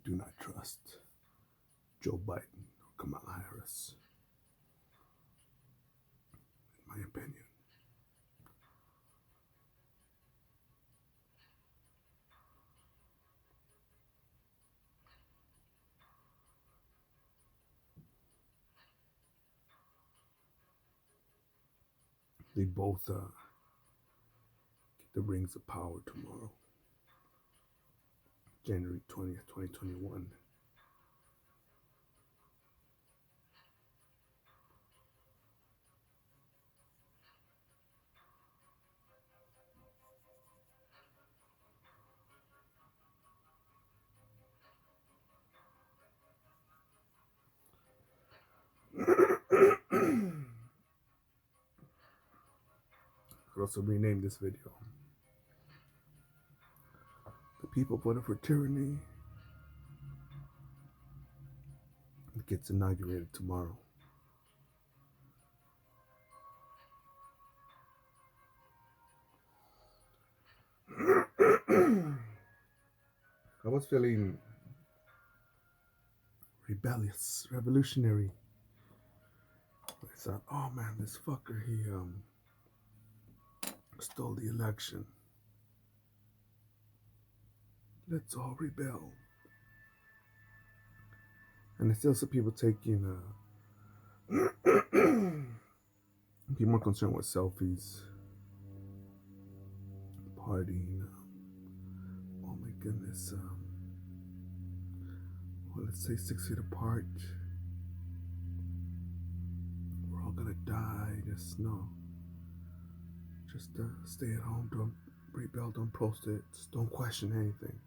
do not trust Joe Biden or Kamala Harris, in my opinion. They both get the rings of power tomorrow, January 20th, 2021. Could also rename this video. The people voted for tyranny. It gets inaugurated tomorrow. I was feeling rebellious, revolutionary. I thought, oh man, this fucker, he stole the election. Let's all rebel. And I still see people taking, be more concerned with selfies, partying. Oh my goodness. Well, let's say 6 feet apart. We're all gonna die. Just no. Just stay at home. Don't rebel. Don't post it. Just don't question anything.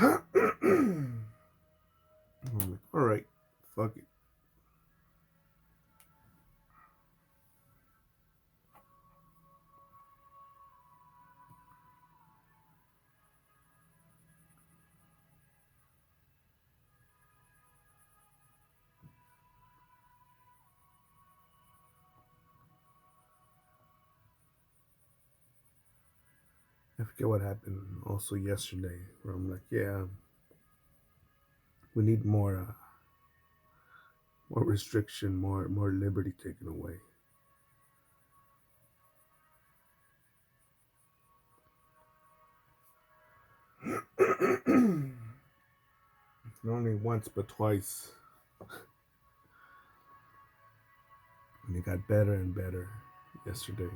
I'm like, all right, fuck it. I forget what happened also yesterday, where I'm like, yeah, we need more restriction, more liberty taken away. Not only once but twice. And it got better and better yesterday.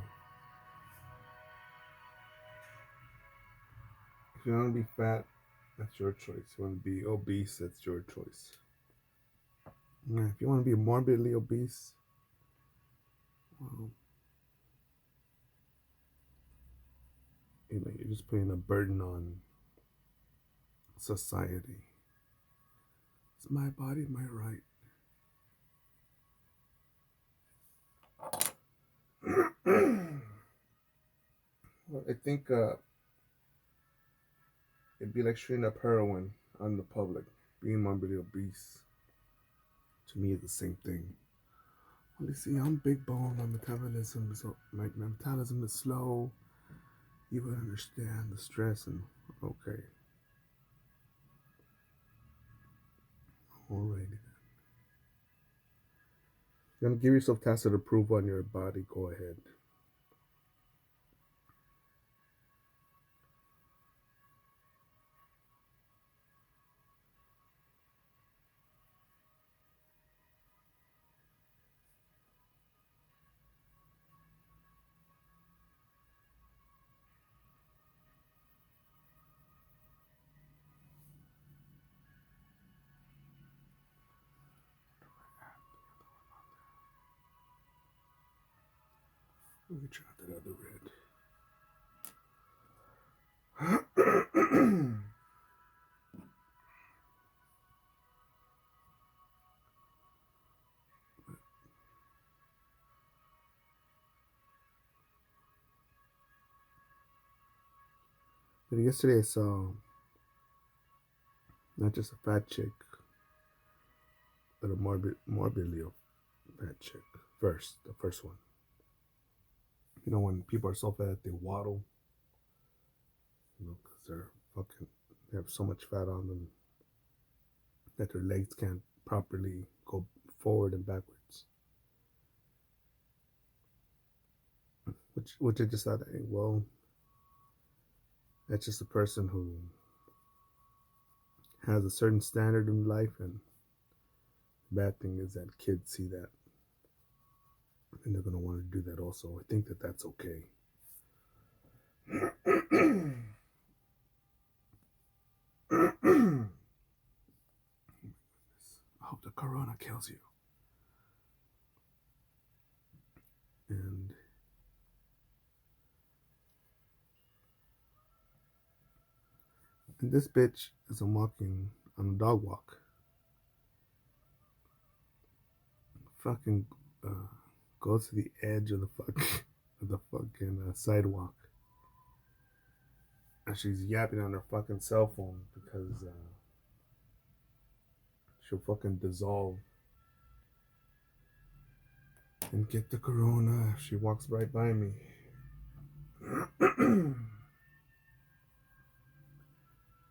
If you want to be fat, that's your choice. If you want to be obese, that's your choice. If you want to be morbidly obese, well, you're just putting a burden on society. It's my body, my right. Well, I think it'd be like shooting up heroin on the public. Being morbidly obese, to me, is the same thing. Well, you see, I'm big bone. My metabolism is slow. You would understand the stress and okay. Alrighty then. You want to give yourself tacit approval on your body? Go ahead. Let me try that other red. But yesterday I saw not just a fat chick, but a morbidly fat chick. The first one. You know, when people are so fat they waddle, because they're fucking they have so much fat on them that their legs can't properly go forward and backwards. Which I just thought, hey, well, that's just a person who has a certain standard in life, and the bad thing is that kids see that and they're gonna want to do that also. I think that that's okay. I hope the corona kills you. And this bitch, as I'm walking on a dog walk, fucking goes to the edge of the fucking sidewalk, and she's yapping on her fucking cell phone because she'll fucking dissolve and get the corona if she walks right by me.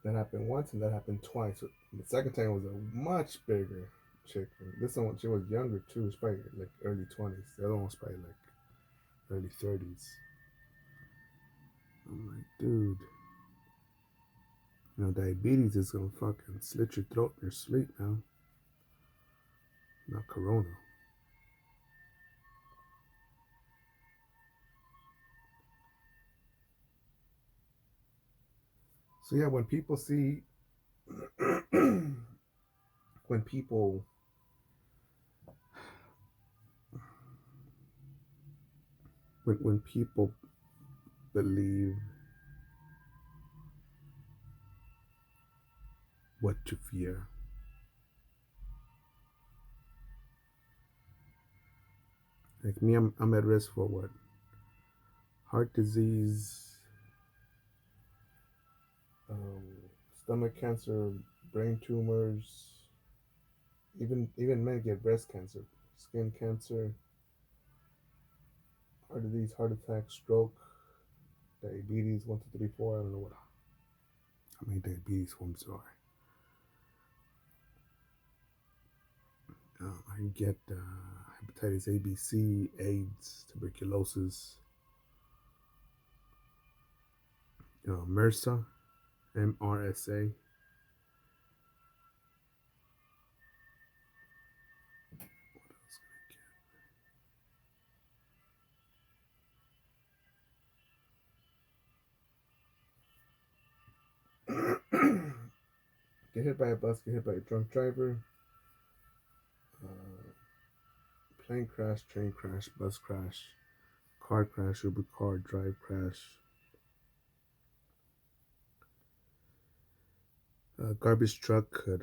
That happened once and that happened twice. The second time was a much bigger chick. This one, she was younger too. She's probably like early 20s. The other one was probably like early 30s. I'm like, dude, diabetes is gonna fucking slit your throat in your sleep now. Not corona. So yeah, when people see, when people when people believe what to fear, like me, I'm at risk for what? Heart disease, um, stomach cancer, brain tumors. Even men get breast cancer, skin cancer, heart disease, heart attack, stroke, diabetes, 1, 2, 3, 4. I don't know what how many diabetes forms there are. I get hepatitis A, B, C, AIDS, tuberculosis, MRSA, MRSA. Get hit by a bus, get hit by a drunk driver, plane crash, train crash, bus crash, car crash, Uber car, drive crash, garbage truck could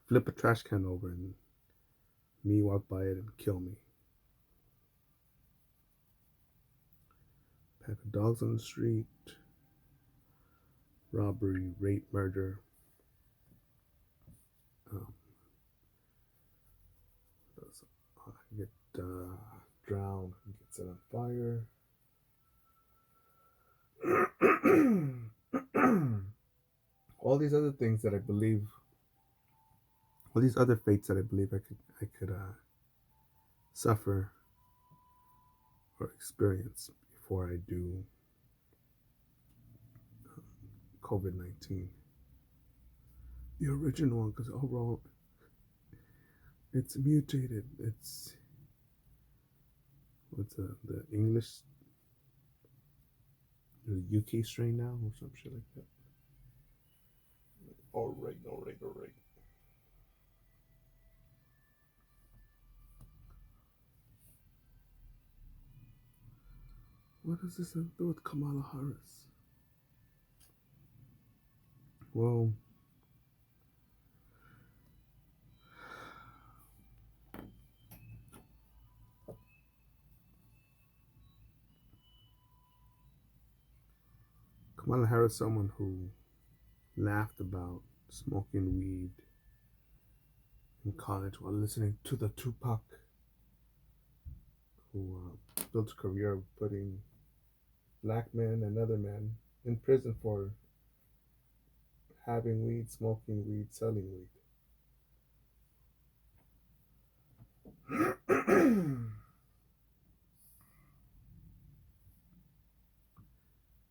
flip a trash can over and me walk by it and kill me. Pack of dogs on the street, robbery, rape, murder. I get drowned, get set on fire. All these other things that I believe, all these other fates that I believe I could suffer or experience before I do COVID-19. The original one, because overall it's mutated. It's what's the English, the UK strain now or some shit like that. All right. What does this have to do with Kamala Harris? Well, Kamala Harris, someone who laughed about smoking weed in college while listening to the Tupac who built a career of putting black men and other men in prison for having weed, smoking weed, selling weed.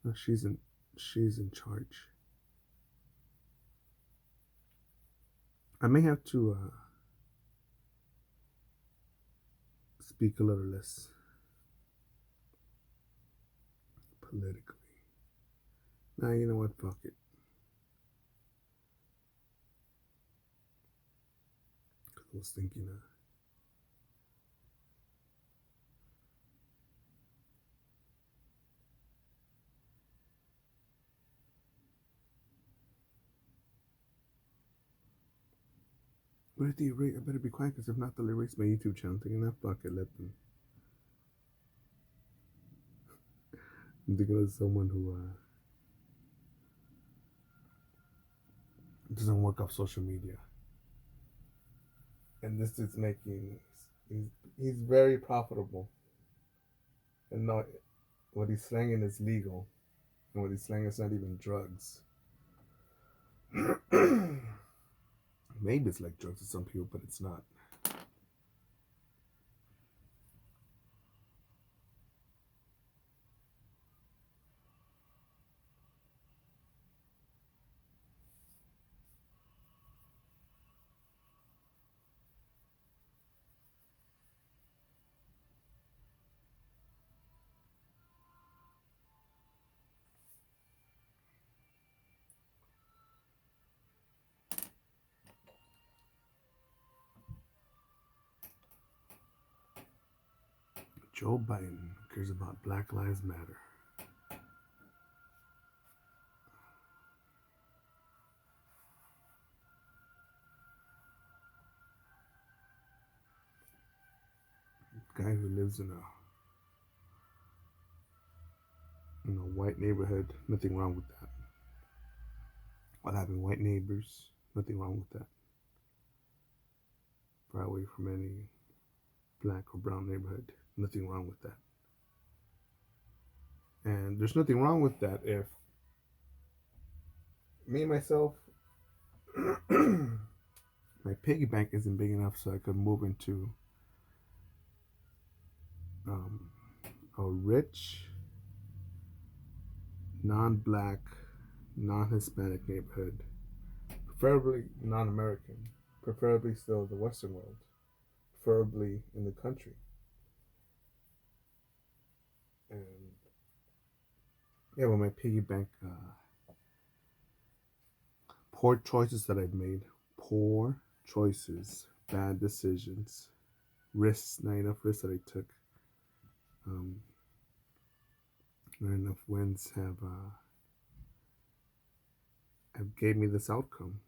No, she's in charge. I may have to speak a little less politically. Now you know what? Fuck it. Cause I was thinking, but if they erase, I better be quiet, because if not, they'll erase my YouTube channel. Thinking that, fuck it, let them. I'm thinking of someone who doesn't work off social media, and this is making he's he's very profitable, and not what he's slanging is legal, and what he's slanging is not even drugs. Maybe it's like drugs to some people, but it's not. Joe Biden cares about Black Lives Matter. Guy who lives in a white neighborhood, nothing wrong with that. While having white neighbors, nothing wrong with that. Far away from any black or brown neighborhood, nothing wrong with that. And there's nothing wrong with that if me myself, my piggy bank isn't big enough so I could move into a rich, non-black, non-Hispanic neighborhood, preferably non-American, preferably still the Western world, preferably in the country. And yeah, with my piggy bank, poor choices that I've made, poor choices, bad decisions, risks, not enough risks that I took, not enough wins have gave me this outcome,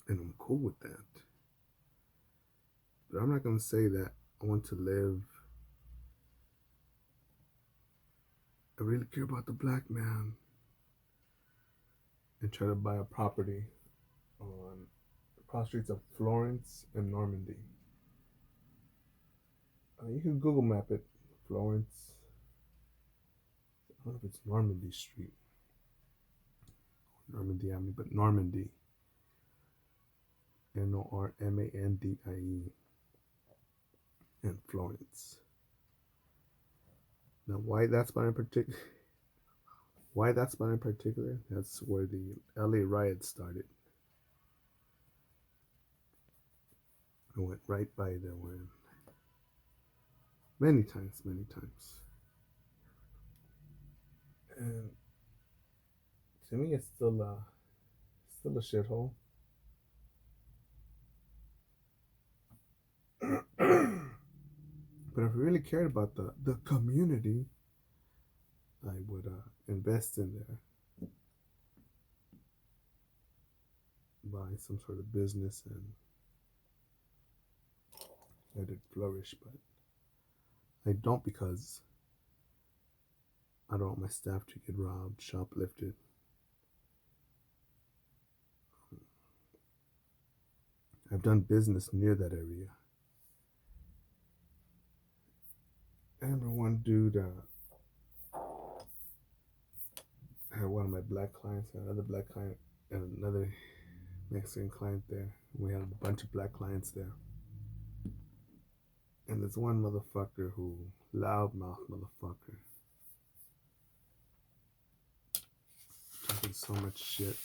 and I'm cool with that. But I'm not gonna say that I want to live. I really care about the black man, and try to buy a property on the cross streets of Florence and Normandy. You can Google map it, Florence. I don't know if it's Normandy Street, Normandy Avenue, but Normandy. Normandie, and Florence. Now, why that spot in particular? Why that spot in particular? That's where the LA riot started. I went right by there when many times, and to me, it's still a shithole. But if I really cared about the community, I would invest in there, buy some sort of business, and let it flourish. But I don't, because I don't want my staff to get robbed, shoplifted. I've done business near that area. I remember one dude had one of my black clients, another black client, and another Mexican client there. We had a bunch of black clients there. And there's one motherfucker who, loudmouth motherfucker, talking so much shit.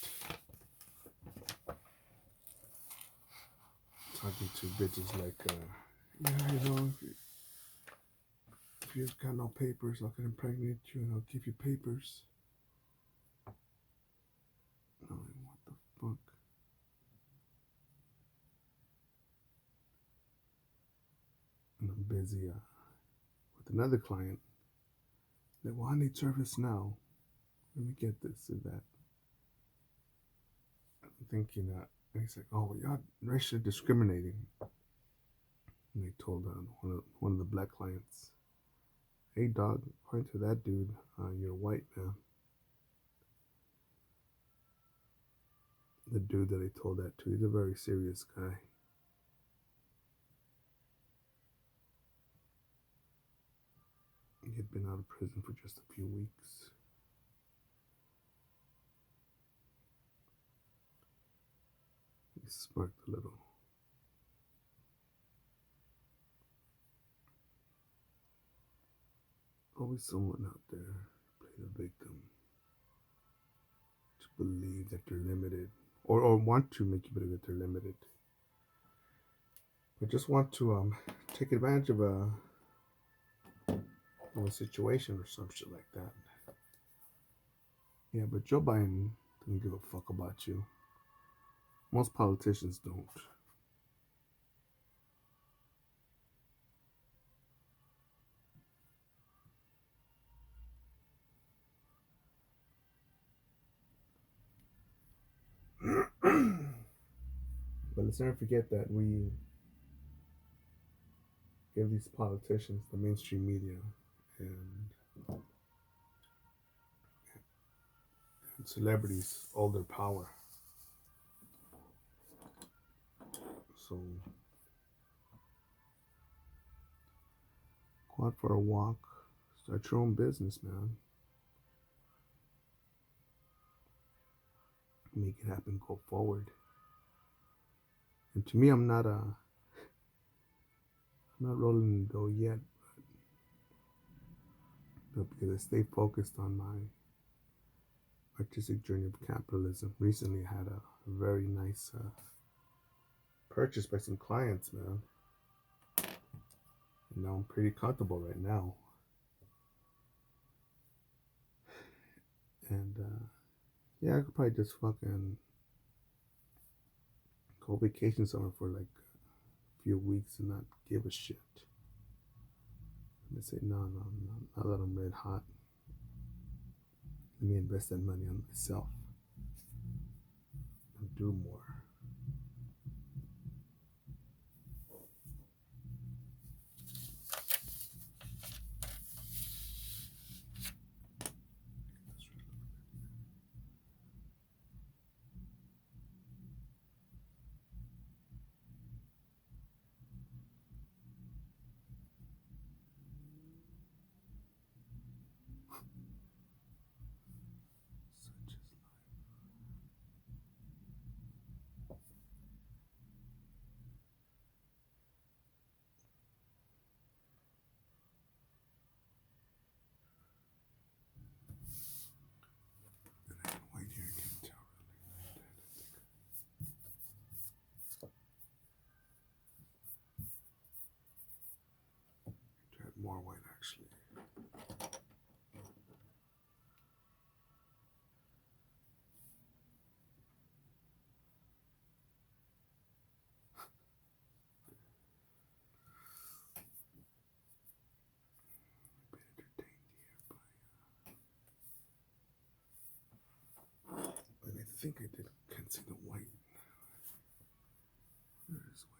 Talking to bitches like, yeah, you know, if you got no papers, I can impregnate you and I'll give you papers. I'm like, what the fuck? And I'm busy with another client. Like, well, I need service now. Let me get this or that. I'm thinking, and he's like, oh, well, y'all racially discriminating. And they told one of the black clients, hey, dog, according to that dude, you're white, man. The dude that I told that to, he's a very serious guy. He had been out of prison for just a few weeks. He smirked a little. Always someone out there play the victim, to believe that they're limited, or want to make you believe that they're limited, but just want to take advantage of a situation or some shit like that. Yeah, but Joe Biden doesn't give a fuck about you. Most politicians don't. But let's never forget that we give these politicians, the mainstream media, and celebrities all their power. So go out for a walk, start your own business, man. Make it happen, go forward. And to me, I'm not rolling the dough yet, but because I stay focused on my artistic journey of capitalism. Recently, I had a very nice purchase by some clients, man. And now I'm pretty comfortable right now. And yeah, I could probably just fucking go vacation somewhere for like a few weeks and not give a shit. And they say, no, now that I'm red hot, let me invest that money on myself and do more. Such is life. White hair can't tell really. To add more white actually. But I think I did. Can't see the white. There is white.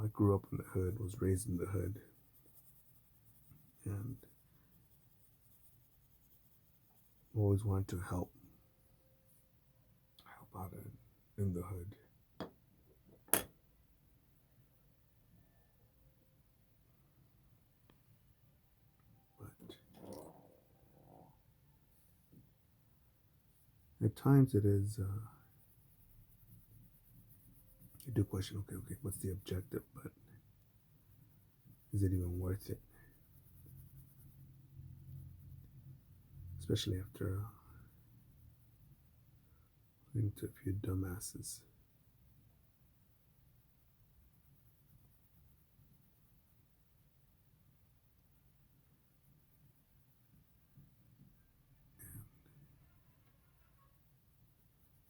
I grew up in the hood, was raised in the hood, and always wanted to help out in the hood. But at times it is, you do question, okay, what's the objective? But is it even worth it? Especially after listening to a few dumbasses.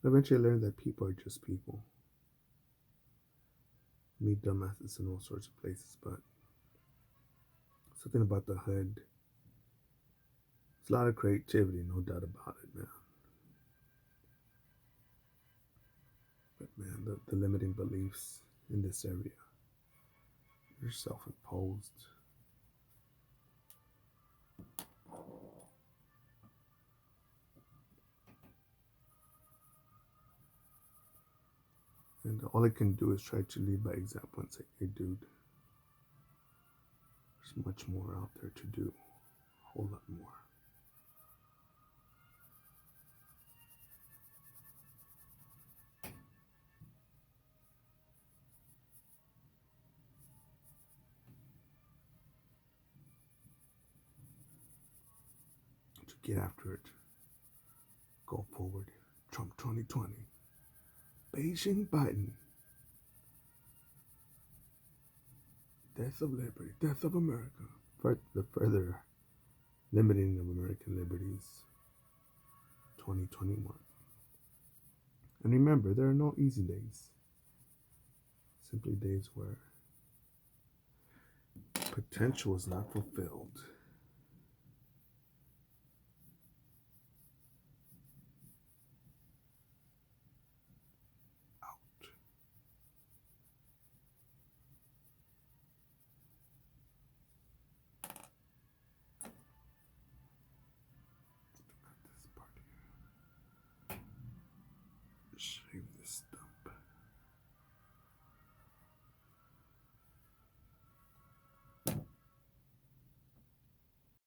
Eventually I learned that people are just people. Meet dumbasses in all sorts of places, but something about the hood. There's a lot of creativity, no doubt about it, man. But man, the limiting beliefs in this area, they're self-imposed. And all I can do is try to lead by example and say, hey dude, there's much more out there to do. A whole lot more. To get after it. Go forward. Trump 2020. Beijing Biden. Death of liberty. Death of America. For the further limiting of American liberties. 2021. And remember, there are no easy days. Simply days where potential is not fulfilled. Out. Cut this part here. Shave